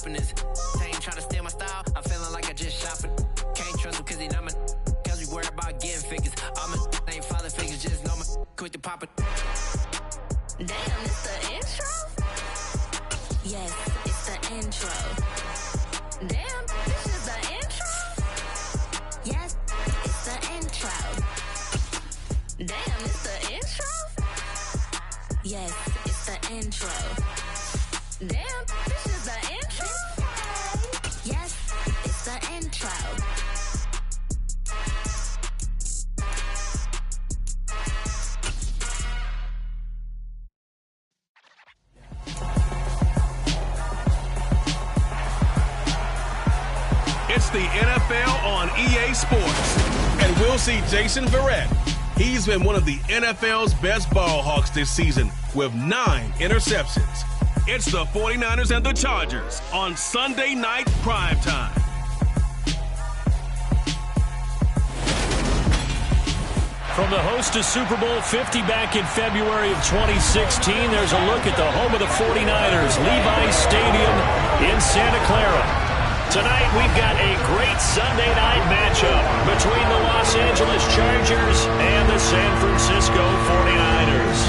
dropping this. They ain't trying to steal my style. I'm feeling like I just shot for. Can't trust him cause he not my. Cause we worried about getting figures. All my ain't father figures, just know my quick to pop it. Damn, it's the intro? Yes, it's the intro. Damn, this is the intro? Yes, it's the intro. Damn, it's the intro? Yes, it's the intro. Damn, this is the intro? Yes, it's the intro. It's the NFL on EA Sports. And we'll see Jason Verrett. He's been one of the NFL's best ball hawks this season with 9 interceptions. It's the 49ers and the Chargers on Sunday Night Primetime. From the host of Super Bowl 50 back in February of 2016, there's a look at the home of the 49ers, Levi's Stadium in Santa Clara. Tonight, we've got a great Sunday night matchup between the Los Angeles Chargers and the San Francisco 49ers.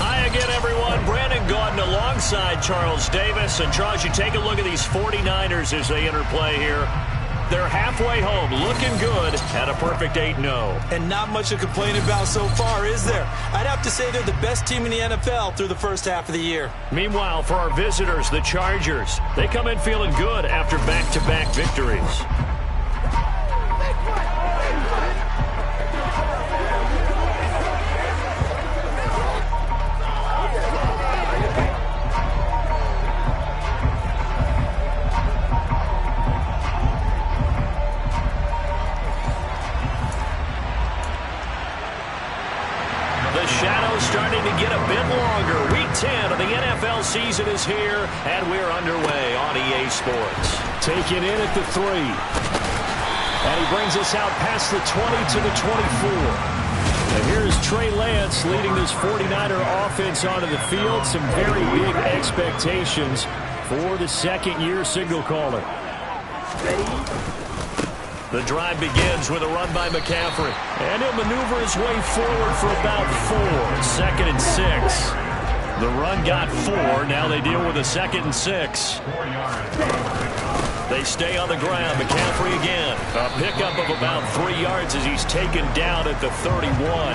Hi again, everyone. Brandon Gaudin alongside Charles Davis. And Charles, you take a look at these 49ers as they interplay here. They're halfway home, looking good at a perfect 8-0. And not much to complain about so far, is there? I'd have to say they're the best team in the NFL through the first half of the year. Meanwhile, for our visitors, the Chargers, they come in feeling good after back-to-back victories. Starting to get a bit longer. Week 10 of the NFL season is here, and we're underway on EA Sports. Taken in at the 3. And he brings us out past the 20 to the 24. And here's Trey Lance leading this 49er offense onto the field. Some very big expectations for the second-year signal caller. The drive begins with a run by McCaffrey. And he'll maneuver his way forward for about 4. 2nd and 6. The run got 4. Now they deal with a 2nd and 6. They stay on the ground. McCaffrey again. A pickup of about 3 yards as he's taken down at the 31.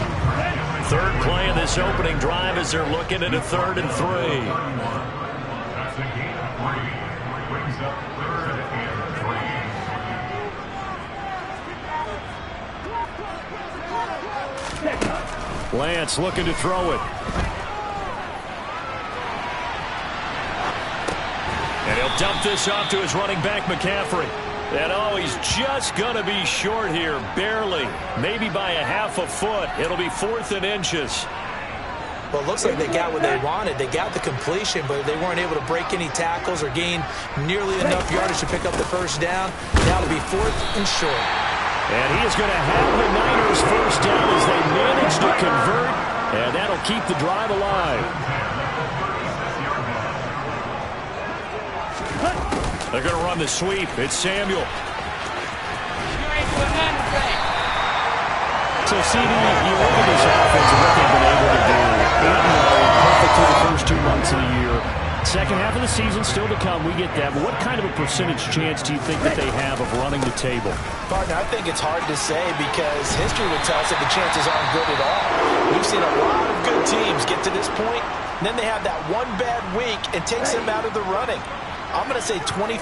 Third play of this opening drive as they're looking at a 3rd and 3. Lance looking to throw it. And he'll dump this off to his running back, McCaffrey. And oh, he's just going to be short here, barely. Maybe by a half a foot. It'll be 4th and inches. Well, it looks like they got what they wanted. They got the completion, but they weren't able to break any tackles or gain nearly enough yardage to pick up the first down. Now it'll be 4th and short. And he is going to have the Niners first down as they manage to convert, and that'll keep the drive alive. They're going to run the sweep. It's Samuel. So, CD, you look at this offense and what they've been able to do. 8-0, perfect through the first 2 months of the year. Second half of the season still to come. We get that. But what kind of a percentage chance do you think that they have of running the table? Partner, I think it's hard to say because history would tell us that the chances aren't good at all. We've seen a lot of good teams get to this point, and then they have that one bad week and takes them out of the running. I'm going to say 25%,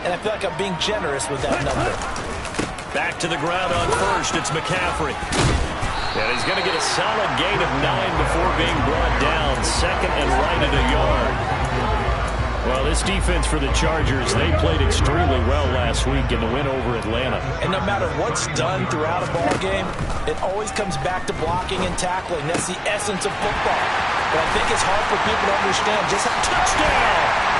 and I feel like I'm being generous with that number. Back to the ground on first. It's McCaffrey. And he's going to get a solid gain of 9 before being brought down. 2nd and right at a yard. Well, this defense for the Chargers, they played extremely well last week in the win over Atlanta. And no matter what's done throughout a ball game, it always comes back to blocking and tackling. That's the essence of football. But I think it's hard for people to understand just how... Touchdown!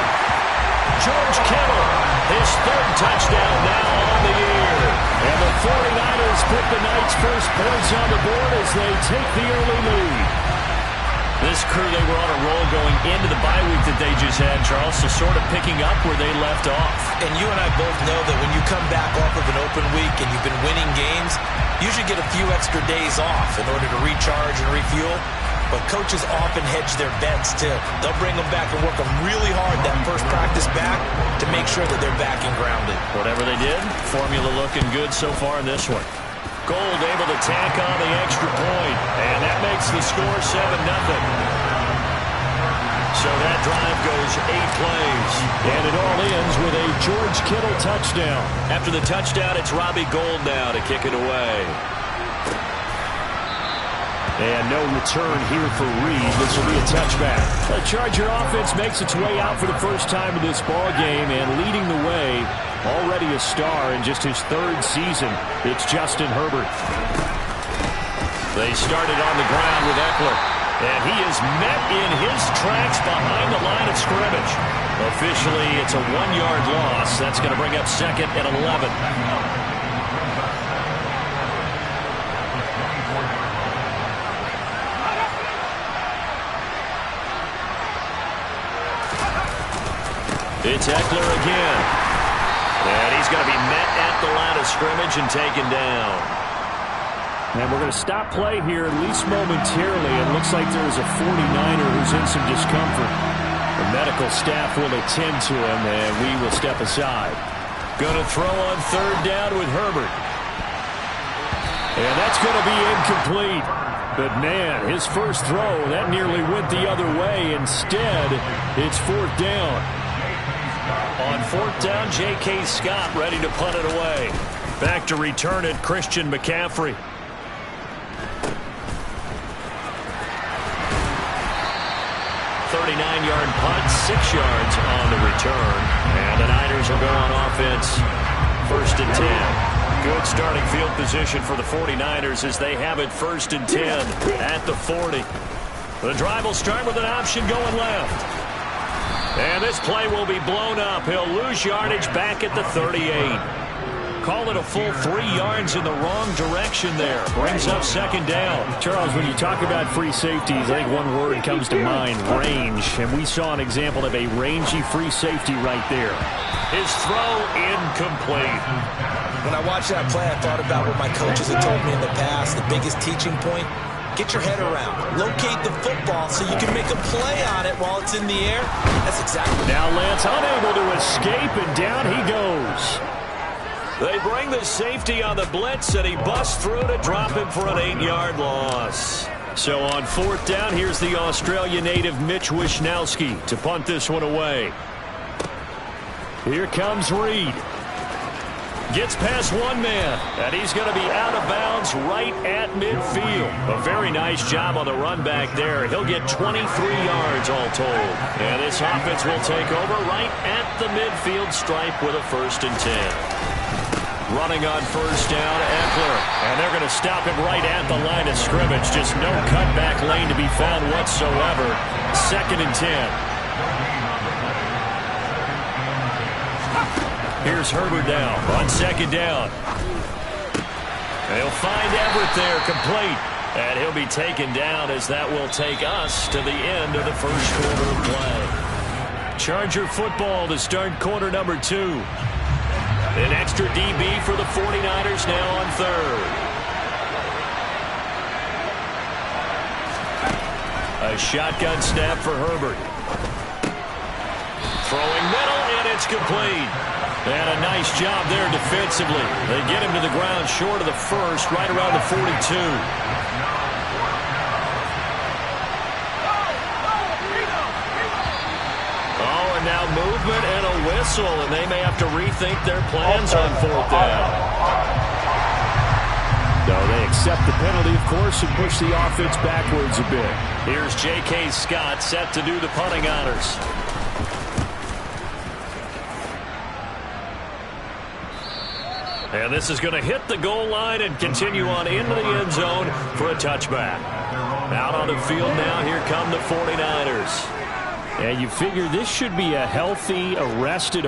George Kittle, his 3rd touchdown now on the year. And the 49ers put the Knights' first points on the board as they take the early lead. This crew, they were on a roll going into the bye week that they just had, Charles, so sort of picking up where they left off. And you and I both know that when you come back off of an open week and you've been winning games, you usually get a few extra days off in order to recharge and refuel. But coaches often hedge their bets, too. They'll bring them back and work them really hard that first practice back to make sure that they're back and grounded. Whatever they did, formula looking good so far in this one. Gold able to tack on the extra point, and that makes the score 7-0. So that drive goes 8 plays, and it all ends with a George Kittle touchdown. After the touchdown, it's Robbie Gould now to kick it away. And no return here for Reed. This will be a touchback. The Charger offense makes its way out for the first time in this ball game, and leading the way, already a star in just his 3rd season, it's Justin Herbert. They started on the ground with Eckler, and he is met in his tracks behind the line of scrimmage. Officially, it's a 1-yard loss. That's going to bring up 2nd and 11. It's Eckler again. And he's going to be met at the line of scrimmage and taken down. And we're going to stop play here, at least momentarily. It looks like there's a 49er who's in some discomfort. The medical staff will attend to him, and we will step aside. Going to throw on 3rd down with Herbert. And that's going to be incomplete. But, man, his first throw, that nearly went the other way. Instead, it's 4th down. On 4th down, J.K. Scott ready to punt it away. Back to return it, Christian McCaffrey. 39-yard punt, 6 yards on the return. And the Niners will go on offense, 1st and 10. Good starting field position for the 49ers as they have it 1st and 10 at the 40. The drive will start with an option going left. And this play will be blown up. He'll lose yardage back at the 38. Call it a full 3 yards in the wrong direction there. Brings up 2nd down. Charles, when you talk about free safeties, I think one word comes to mind, range. And we saw an example of a rangy free safety right there. His throw incomplete. When I watched that play, I thought about what my coaches had told me in the past. The biggest teaching point, get your head around. Locate the football so you can make a play on it while it's in the air. That's exactly. Now Lance unable to escape, and down he goes. They bring the safety on the blitz, and he busts through to drop him for an 8-yard loss. So on 4th down, here's the Australia native Mitch Wishnowsky to punt this one away. Here comes Reed. Gets past one man, and he's going to be out of bounds right at midfield. A very nice job on the run back there. He'll get 23 yards all told. And this offense will take over right at the midfield stripe with a 1st and 10. Running on 1st down, Eckler. And they're going to stop him right at the line of scrimmage. Just no cutback lane to be found whatsoever. 2nd and 10. Here's Herbert now on 2nd down. They'll find Everett there, complete. And he'll be taken down as that will take us to the end of the 1st quarter of play. Charger football to start quarter number 2. An extra DB for the 49ers now on 3rd. A shotgun snap for Herbert. Throwing middle, and it's complete. And a nice job there defensively. They get him to the ground short of the 1st, right around the 42. Oh, and now movement and a whistle, and they may have to rethink their plans on 4th down. No, they accept the penalty, of course, and push the offense backwards a bit. Here's J.K. Scott set to do the punting honors. And this is going to hit the goal line and continue on into the end zone for a touchback. Out on the field now, here come the 49ers. And you figure this should be a healthy, a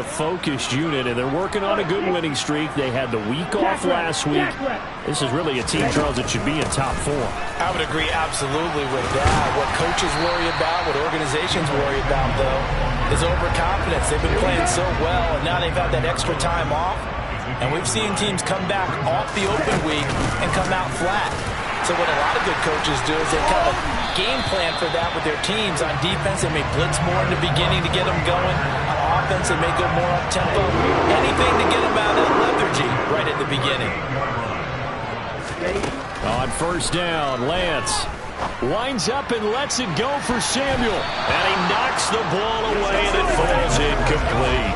focused unit, and they're working on a good winning streak. They had the week off last week. This is really a team, Charles, that should be in top form. I would agree absolutely with that. What coaches worry about, what organizations worry about, though, is overconfidence. They've been playing so well, and now they've had that extra time off. And we've seen teams come back off the open week and come out flat. So what a lot of good coaches do is they kind of game plan for that with their teams. On defense, they may blitz more in the beginning to get them going. On offense, they may go more up-tempo. Anything to get them out of that lethargy right at the beginning. On first down, Lance winds up and lets it go for Samuel. And he knocks the ball away, and it falls incomplete.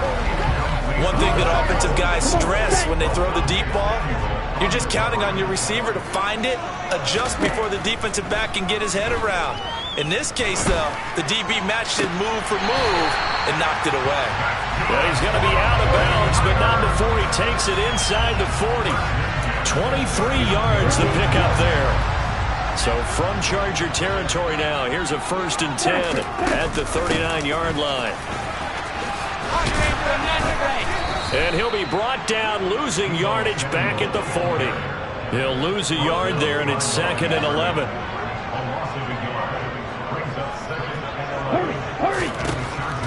One thing that offensive guys stress when they throw the deep ball, you're just counting on your receiver to find it, adjust before the defensive back can get his head around. In this case, though, the DB matched it move for move and knocked it away. Well, he's going to be out of bounds, but not before he takes it inside the 40. 23 yards to pick up there. So from Charger territory now, here's a 1st and 10 at the 39-yard line. And he'll be brought down, losing yardage back at the 40. He'll lose a yard there, and it's 2nd and 11.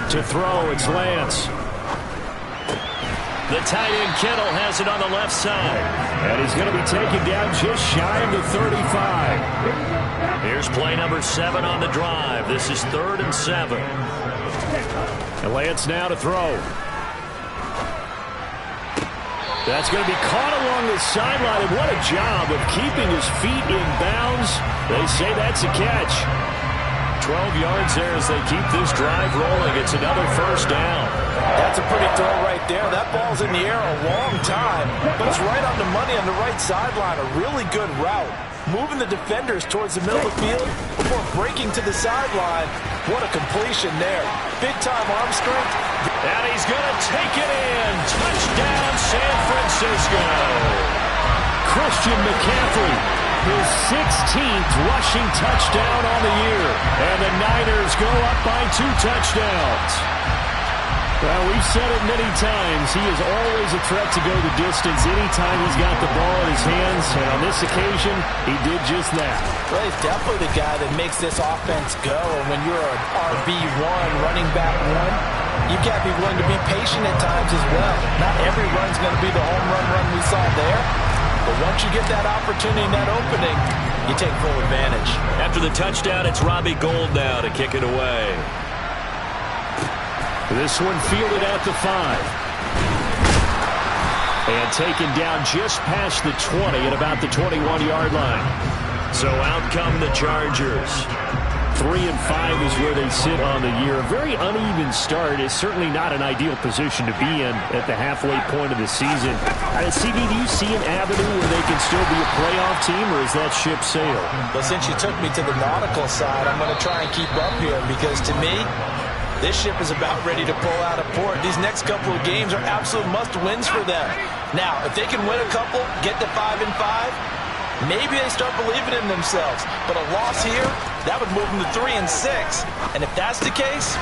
To throw, it's Lance. The tight end Kittle has it on the left side. And he's going to be taken down just shy of the 35. Here's play number 7 on the drive. This is 3rd and 7. And Lance now to throw. That's going to be caught along the sideline, and what a job of keeping his feet in bounds. They say that's a catch. 12 yards there as they keep this drive rolling. It's another 1st down. That's a pretty throw right there. That ball's in the air a long time, but it's right on the money on the right sideline. A really good route. Moving the defenders towards the middle of the field before breaking to the sideline. What a completion there. Big-time arm strength. And he's going to take it in. Touchdown, San Francisco. Christian McCaffrey, his 16th rushing touchdown on the year. And the Niners go up by 2 touchdowns. Well, we've said it many times. He is always a threat to go the distance anytime he's got the ball in his hands. And on this occasion, he did just that. Well, he's definitely the guy that makes this offense go. And when you're an RB1, running back 1, you've got to be willing to be patient at times as well. Not every run's going to be the home run we saw there. But once you get that opportunity and that opening, you take full advantage. After the touchdown, it's Robbie Gould now to kick it away. This one fielded at the 5. And taken down just past the 20 at about the 21-yard line. So out come the Chargers. 3-5 is where they sit on the year. A very uneven start is certainly not an ideal position to be in at the halfway point of the season. CD, do you see an avenue where they can still be a playoff team, or is that ship sailed? Well, since you took me to the nautical side, I'm going to try and keep up here because to me, this ship is about ready to pull out of port. These next couple of games are absolute must-wins for them. Now, if they can win a couple, get to 5-5, maybe they start believing in themselves. But a loss here, that would move them to 3-6. And if that's the case,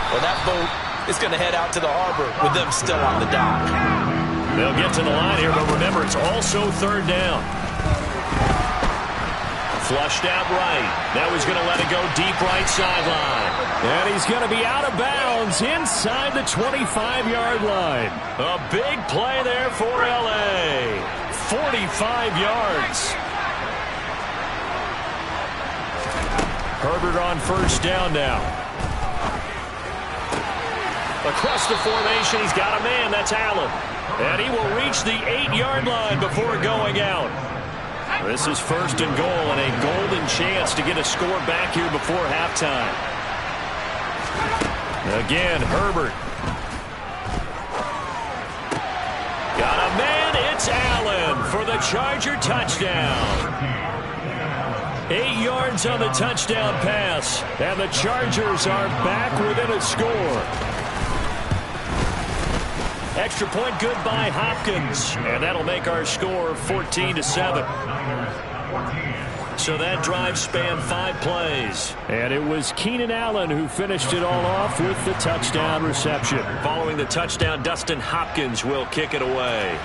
well, that boat is going to head out to the harbor with them still on the dock. They'll get to the line here, but remember, it's also 3rd down. Flushed out right. Now he's going to let it go deep right sideline. And he's going to be out of bounds inside the 25-yard line. A big play there for L.A. 45 yards. Herbert on 1st down now. Across the formation, he's got a man. That's Allen. And he will reach the 8-yard line before going out. This is 1st and goal, and a golden chance to get a score back here before halftime. Again, Herbert. Got a man, it's Allen for the Charger touchdown. 8 yards on the touchdown pass, and the Chargers are back within a score. Extra point good by Hopkins, and that'll make our score 14-7. So that drive spanned 5 plays. And it was Keenan Allen who finished it all off with the touchdown reception. Following the touchdown, Dustin Hopkins will kick it away.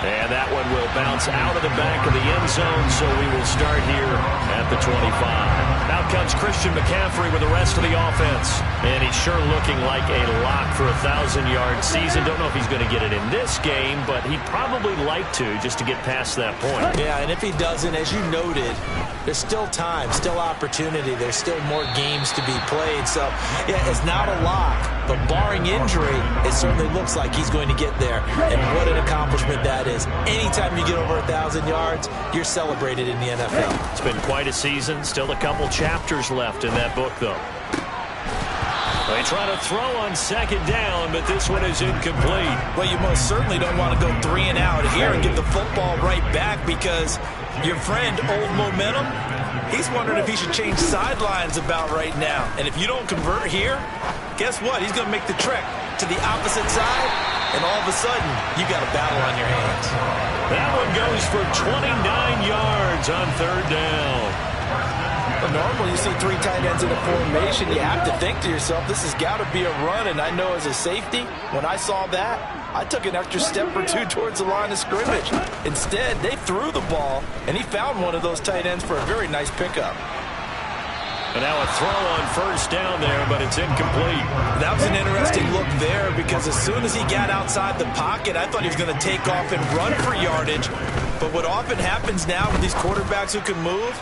And that one will bounce out of the back of the end zone, so we will start here at the 25. Out comes Christian McCaffrey with the rest of the offense. And he's sure looking like a lock for a 1,000-yard season. Don't know if he's going to get it in this game, but he'd probably like to just to get past that point. Yeah, and if he doesn't, as you noted, there's still time, still opportunity. There's still more games to be played. So, yeah, it's not a lock, but barring injury, it certainly looks like he's going to get there. And what an accomplishment that is. Anytime you get over 1,000 yards, you're celebrated in the NFL. It's been quite a season. Still a couple chapters left in that book, though. They try to throw on second down, but this one is incomplete. Well, you most certainly don't want to go 3 and out here and get the football right back, because your friend, Old Momentum, he's wondering if he should change sidelines about right now. And if you don't convert here, guess what? He's going to make the trek to the opposite side, and all of a sudden, you got a battle on your hands. That one goes for 29 yards on third down. Normally, you see 3 tight ends in a formation, you have to think to yourself, this has got to be a run. And I know as a safety, when I saw that, I took an extra step or 2 towards the line of scrimmage. Instead, they threw the ball, and he found one of those tight ends for a very nice pickup. And now a throw on first down there, but it's incomplete. That was an interesting look there, because as soon as he got outside the pocket, I thought he was going to take off and run for yardage. But what often happens now with these quarterbacks who can move,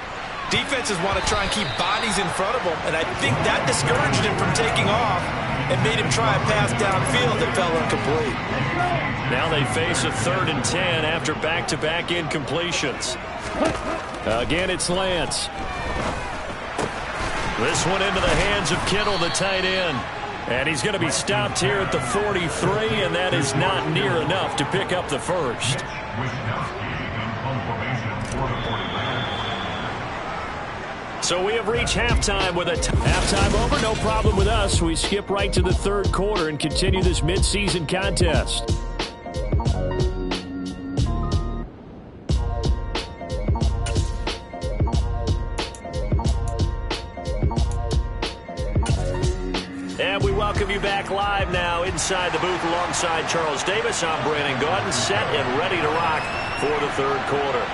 defenses want to try and keep bodies in front of them, and I think that discouraged him from taking off and made him try a pass downfield that fell incomplete. Now they face a 3rd and 10 after back-to-back incompletions. Again, it's Lance. This one into the hands of Kittle, the tight end. And he's going to be stopped here at the 43, and that is not near enough to pick up the first. So we have reached halftime with a halftime over. No problem with us. We skip right to the 3rd quarter and continue this midseason contest. And we welcome you back live now inside the booth alongside Charles Davis. I'm Brandon Gaudin, set and ready to rock for the 3rd quarter.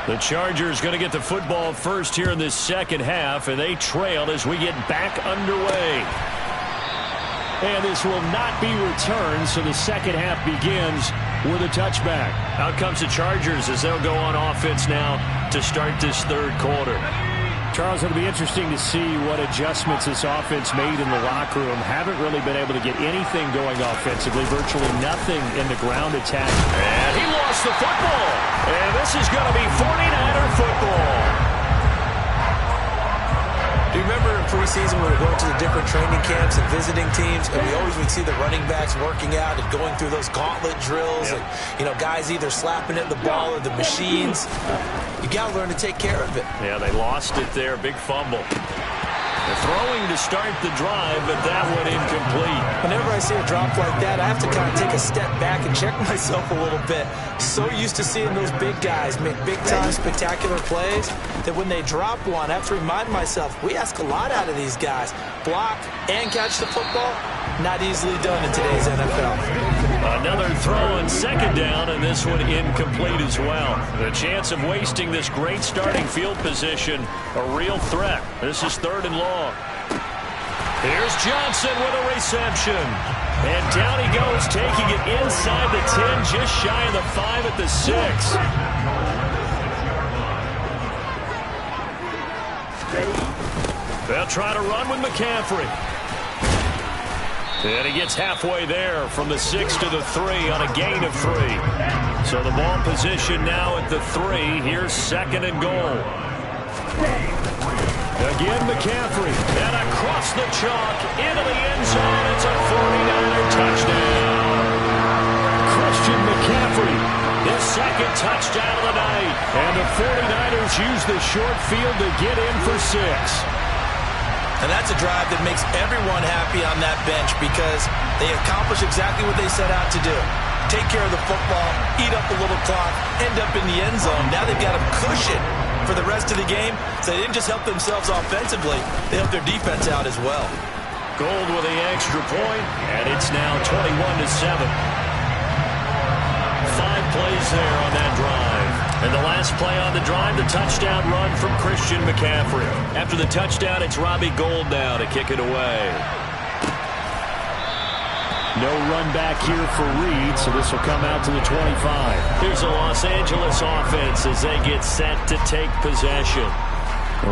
The Chargers going to get the football first here in this second half, and they trail as we get back underway. And this will not be returned, so the second half begins with a touchback. Out comes the Chargers as they'll go on offense now to start this 3rd quarter. Charles, it'll be interesting to see what adjustments this offense made in the locker room. Haven't really been able to get anything going offensively. Virtually nothing in the ground attack. And he lost the football. And this is going to be 49er football. Do you remember in preseason when we were going to the different training camps and visiting teams, and we always would see the running backs working out and going through those gauntlet drills, and, you know, guys either slapping at the ball or the machines. You got to learn to take care of it. Yeah, they lost it there. Big fumble. They're throwing to start the drive, but that one incomplete. Whenever I see a drop like that, I have to kind of take a step back and check myself a little bit. So used to seeing those big guys make big-time spectacular plays that when they drop one, I have to remind myself, we ask a lot out of these guys. Block and catch the football, not easily done in today's NFL. Another throw on second down, and this one incomplete as well. The chance of wasting this great starting field position, a real threat. This is 3rd and long. Here's Johnson with a reception. And down he goes, taking it inside the 10, just shy of the 5 at the 6. They'll try to run with McCaffrey. And he gets halfway there from the 6 to the 3 on a gain of 3. So the ball position now at the 3. Here's 2nd and goal. Again, McCaffrey. And across the chalk into the end zone. It's a 49er touchdown. Christian McCaffrey, his 2nd touchdown of the night. And the 49ers use the short field to get in for 6. And that's a drive that makes everyone happy on that bench, because they accomplish exactly what they set out to do. take care of the football, eat up a little clock, end up in the end zone. Now they've got a cushion for the rest of the game. So they didn't just help themselves offensively, they helped their defense out as well. Gold with the extra point, and it's now 21-7. 5 plays there on that drive. And the last play on the drive, the touchdown run from Christian McCaffrey. After the touchdown, it's Robbie Gould now to kick it away. No run back here for Reed, so this will come out to the 25. Here's the Los Angeles offense as they get set to take possession.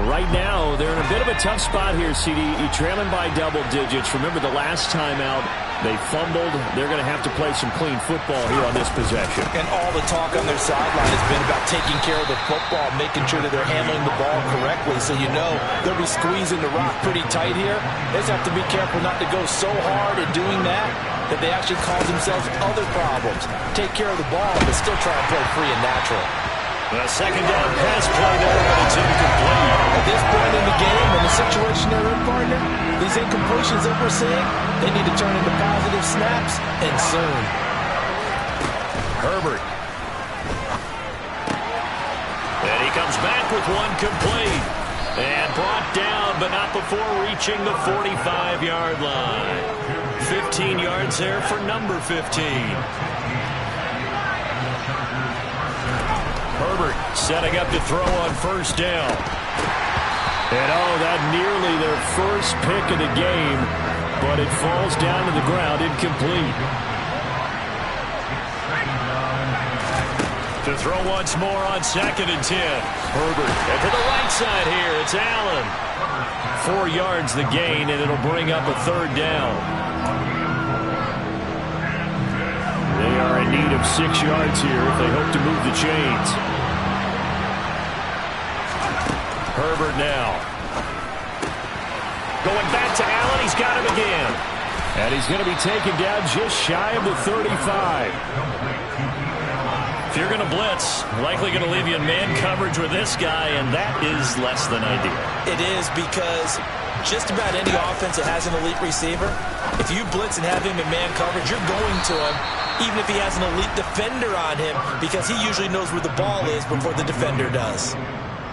Right now, they're in a bit of a tough spot here, CD. You're trailing by double digits. Remember the last time out, they fumbled. They're going to have to play some clean football here on this possession. And all the talk on their sideline has been about taking care of the football, making sure that they're handling the ball correctly. So you know they'll be squeezing the rock pretty tight here. They just have to be careful not to go so hard at doing that they actually cause themselves other problems. Take care of the ball, but still try and play free and natural. The second down pass play there, but it's incomplete. At this point in the game, in the situation they're in, partner, these incompletions that we're seeing, they need to turn into positive snaps, and soon. Herbert. And he comes back with one complete. And brought down, but not before reaching the 45-yard line. 15 yards there for number 15. Herbert setting up to throw on first down. And that nearly their first pick of the game, but it falls down to the ground incomplete. To throw once more on 2nd and 10. Herbert. And to the right side here, it's Allen. 4 yards the gain, and it'll bring up a 3rd down. They are in need of 6 yards here if they hope to move the chains. Herbert now. Going back to Allen. He's got him again. And he's going to be taken down just shy of the 35. If you're going to blitz, likely going to leave you in man coverage with this guy, and that is less than ideal. It is, because just about any offense that has an elite receiver, if you blitz and have him in man coverage, you're going to him, even if he has an elite defender on him, because he usually knows where the ball is before the defender does.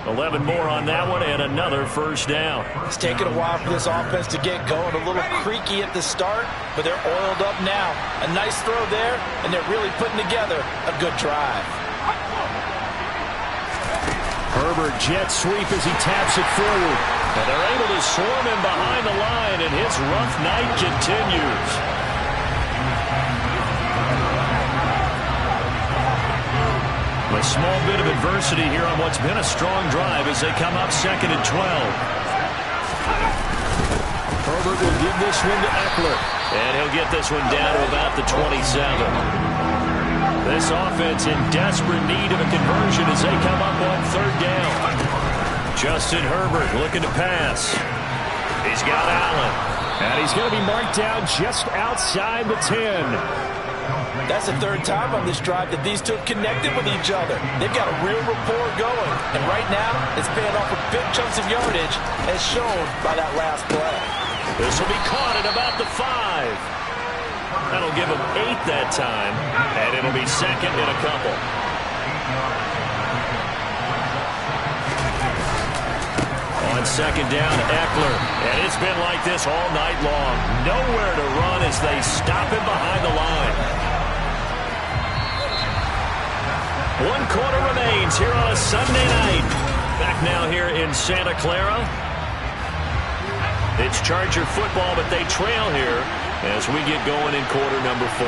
11 more on that one, and another first down. It's taken a while for this offense to get going. A little creaky at the start, but they're oiled up now. A nice throw there, and they're really putting together a good drive. Herbert jet sweep as he taps it forward. And they're able to swarm him behind the line, and his rough night continues. A small bit of adversity here on what's been a strong drive as they come up 2nd and 12. Herbert will give this one to Eckler. And he'll get this one down to about the 27. This offense in desperate need of a conversion as they come up on 3rd down. Justin Herbert looking to pass. He's got Allen. And he's going to be marked down just outside the 10. That's the 3rd time on this drive that these two have connected with each other. They've got a real rapport going. And right now, it's paying off with big chunks of yardage, as shown by that last play. This will be caught at about the 5. That'll give them 8 that time. And it'll be 2nd and a couple. On 2nd down, Eckler. And it's been like this all night long. Nowhere to run as they stop him behind the line. 1 quarter remains here on a Sunday night. Back now here in Santa Clara. It's Charger football, but they trail here as we get going in quarter number 4.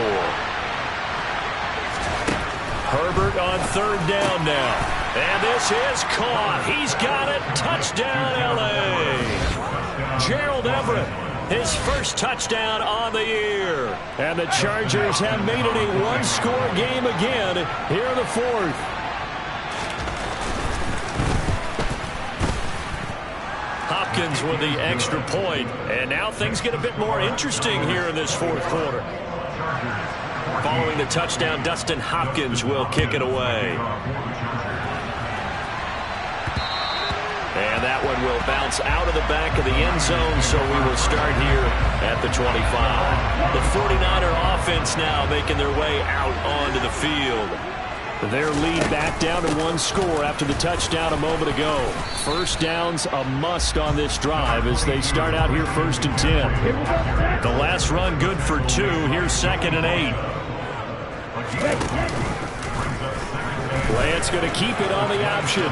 Herbert on 3rd down now. And this is caught. He's got it. Touchdown, L.A. Gerald Everett, his first touchdown on the year. And the Chargers have made it a 1-score game again here in the 4th. Hopkins with the extra point. And now things get a bit more interesting here in this 4th quarter. Following the touchdown, Dustin Hopkins will kick it away. And that one will bounce out of the back of the end zone, so we will start here at the 25. The 49er offense now making their way out onto the field. Their lead back down to one score after the touchdown a moment ago. First down's a must on this drive as they start out here 1st and 10. The last run good for 2. Here's 2nd and 8. Lance going to keep it on the option.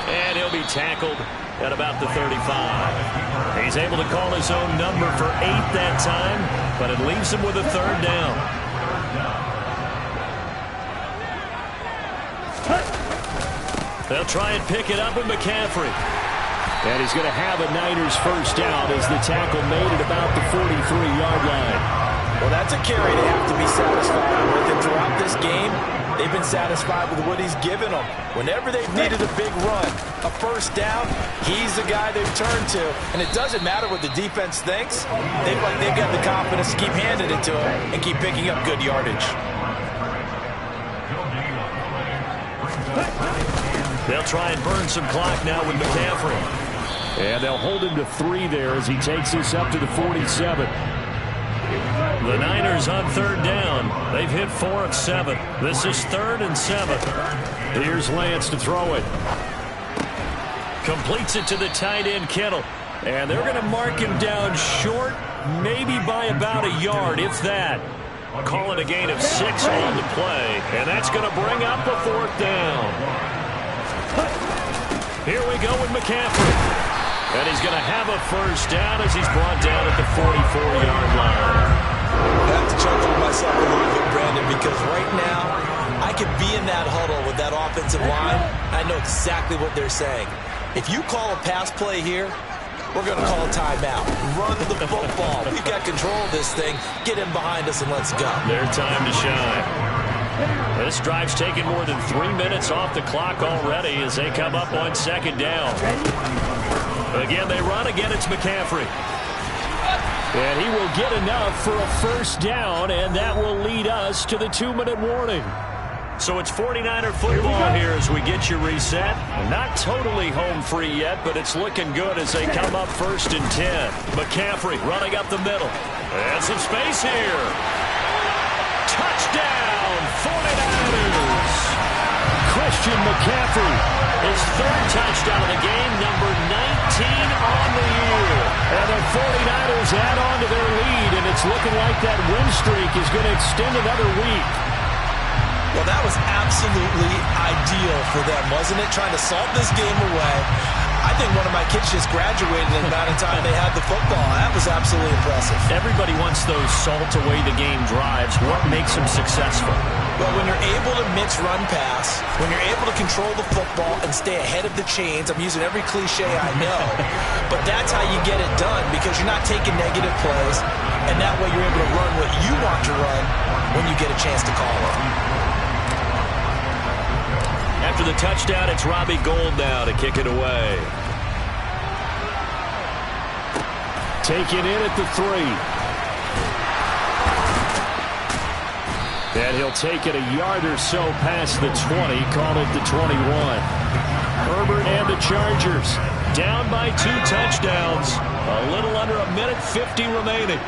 And he'll be tackled at about the 35. He's able to call his own number for 8 that time, but it leaves him with a 3rd down. They'll try and pick it up with McCaffrey. And he's going to have a Niners first down as the tackle made at about the 43-yard line. Well, that's a carry they have to be satisfied with. And throughout this game, they've been satisfied with what he's given them. Whenever they've needed a big run, a first down, he's the guy they've turned to. And it doesn't matter what the defense thinks. They've got the confidence to keep handing it to him and keep picking up good yardage. They'll try and burn some clock now with McCaffrey. And they'll hold him to 3 there as he takes this up to the 47. The Niners on 3rd down. They've hit 4 of 7. This is 3rd and 7. Here's Lance to throw it. Completes it to the tight end, Kittle. And they're going to mark him down short, maybe by about a yard, if that. Calling a gain of 6 on the play. And that's going to bring up a 4th down. Here we go with McCaffrey. And he's going to have a first down as he's brought down at the 44-yard line. I have to chuckle with myself a little bit, Brandon, because right now I could be in that huddle with that offensive line. I know exactly what they're saying. If you call a pass play here, we're going to call a timeout. Run the football. We've got control of this thing. Get him behind us and let's go. Their time to shine. This drive's taken more than 3 minutes off the clock already as they come up on 2nd down. Again, they run. Again, it's McCaffrey. And he will get enough for a first down, and that will lead us to the 2-minute warning. So it's 49er football here as we get you reset. Not totally home free yet, but it's looking good as they come up 1st and 10. McCaffrey running up the middle. And some space here. Touchdown, 49ers. Christian McCaffrey, his 3rd touchdown of the game, number 19 on the year. And the 49ers add on to their lead, and it's looking like that win streak is going to extend another week. Well, that was absolutely ideal for them, wasn't it? Trying to salt this game away. I think one of my kids just graduated in the amount of time they had the football. That was absolutely impressive. Everybody wants those salt-away-the-game drives. What makes them successful? Well, when you're able to mix run-pass, when you're able to control the football and stay ahead of the chains, I'm using every cliche I know, but that's how you get it done because you're not taking negative plays, and that way you're able to run what you want to run when you get a chance to call it. After the touchdown, it's Robbie Gould now to kick it away. Taken in at the 3. And he'll take it a yard or so past the 20, call it the 21. Herbert and the Chargers down by 2 touchdowns. A little under a minute 50 remaining.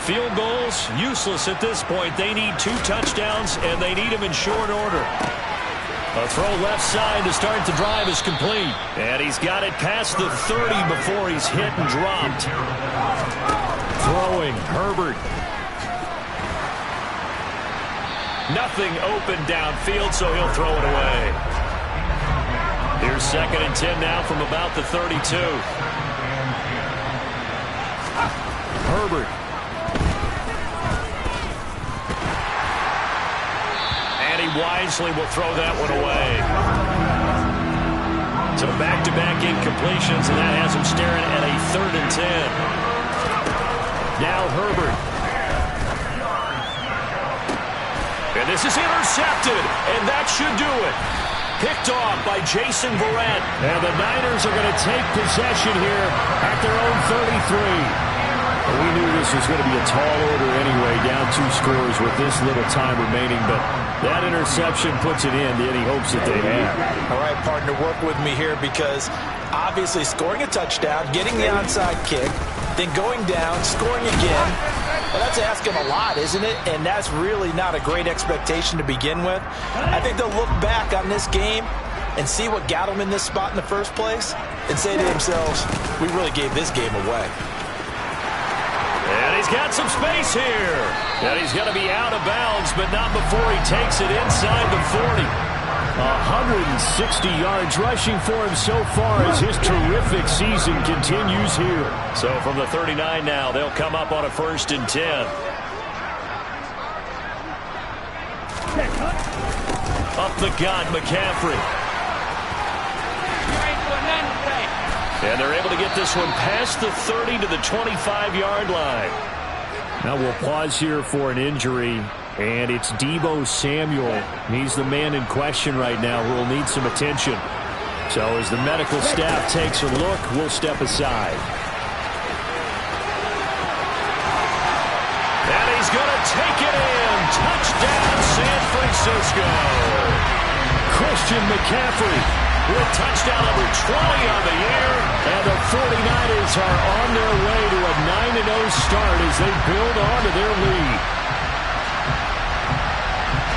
Field goals useless at this point. They need 2 touchdowns, and they need them in short order. A throw left side to start the drive is complete. And he's got it past the 30 before he's hit and dropped. Throwing, Herbert. Nothing open downfield, so he'll throw it away. Here's 2nd and 10 now from about the 32. Herbert. Wisely will throw that one away. So back-to-back incompletions, and that has him staring at a 3rd and 10. Now Herbert. And this is intercepted, and that should do it. Picked off by Jason Verrett. And the Niners are going to take possession here at their own 33. We knew this was going to be a tall order anyway, down 2 scores with this little time remaining, but that interception puts it in any hopes that they have. All right, partner, work with me here because obviously scoring a touchdown, getting the onside kick, then going down, scoring again, well, that's asking a lot, isn't it? And that's really not a great expectation to begin with. I think they'll look back on this game and see what got them in this spot in the first place and say to themselves, we really gave this game away. And he's got some space here. And he's going to be out of bounds, but not before he takes it inside the 40. 160 yards rushing for him so far as his terrific season continues here. So from the 39 now, they'll come up on a 1st and 10. Up the gut, McCaffrey. And they're able to get this one past the 30 to the 25-yard line. Now we'll pause here for an injury, and it's Deebo Samuel. He's the man in question right now who will need some attention. So as the medical staff takes a look, we'll step aside. And he's going to take it in. Touchdown, San Francisco. Christian McCaffrey with touchdown number 20 on the year. And the 49ers are on their way to a 9-0 start as they build on to their lead.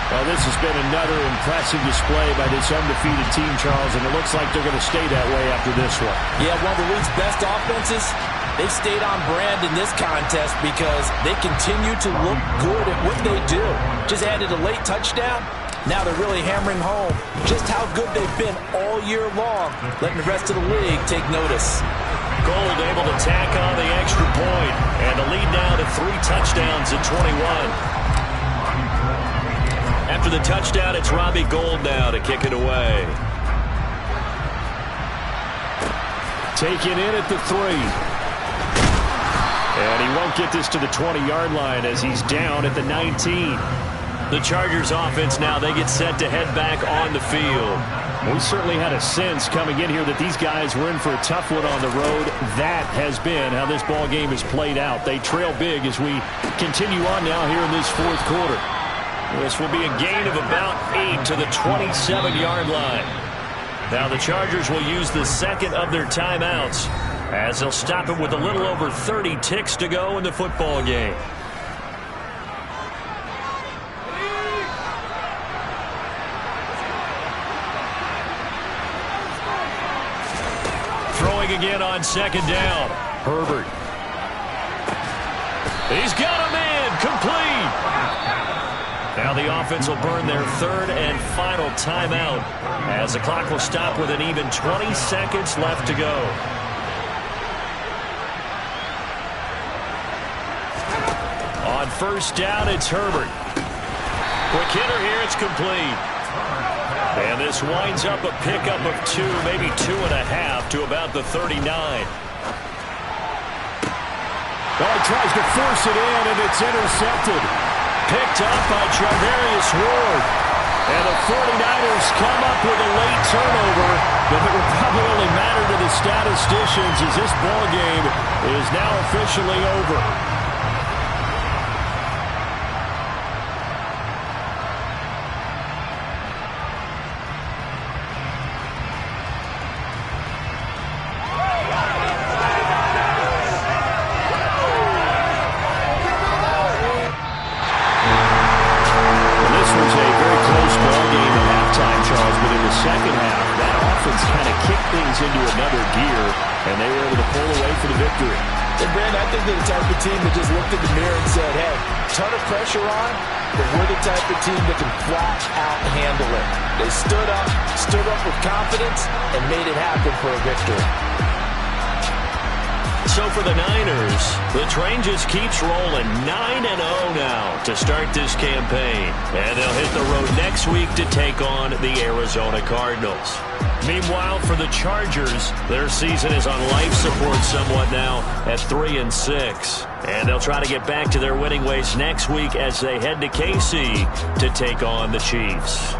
Well, this has been another impressive display by this undefeated team, Charles, and it looks like they're going to stay that way after this one. Yeah, one of the league's best offenses. They've stayed on brand in this contest because they continue to look good at what they do. Just added a late touchdown. Now they're really hammering home just how good they've been all year long, letting the rest of the league take notice. Gold able to tack on the extra point, and the lead now to 3 touchdowns at 21. After the touchdown, it's Robbie Gould now to kick it away. Taken in at the 3. And he won't get this to the 20-yard line as he's down at the 19. The Chargers offense now, they get set to head back on the field. We certainly had a sense coming in here that these guys were in for a tough one on the road. That has been how this ball game is played out. They trail big as we continue on now here in this 4th quarter. This will be a gain of about 8 to the 27-yard line. Now the Chargers will use the second of their timeouts as they'll stop it with a little over 30 ticks to go in the football game. Throwing again on 2nd down. Herbert. He's got him in. Complete. Now the offense will burn their 3rd and final timeout as the clock will stop with an even 20 seconds left to go. On 1st down, it's Herbert. Quick hitter here, it's complete. And this winds up a pickup of 2, maybe 2.5 to about the 39. Well, he tries to force it in, and it's intercepted. Picked up by Charvarius Ward. And the 49ers come up with a late turnover, but it will probably only matter to the statisticians as this ball game is now officially over. Second half, that offense kind of kicked things into another gear, and they were able to pull away for the victory. And Brandon, I think they're the type of team that just looked at the mirror and said, hey, ton of pressure on, but we're the type of team that can flat out handle it. They stood up with confidence, and made it happen for a victory. So for the Niners, the train just keeps rolling 9-0 now to start this campaign. And they'll hit the road next week to take on the Arizona Cardinals. Meanwhile, for the Chargers, their season is on life support somewhat now at 3-6. And they'll try to get back to their winning ways next week as they head to KC to take on the Chiefs.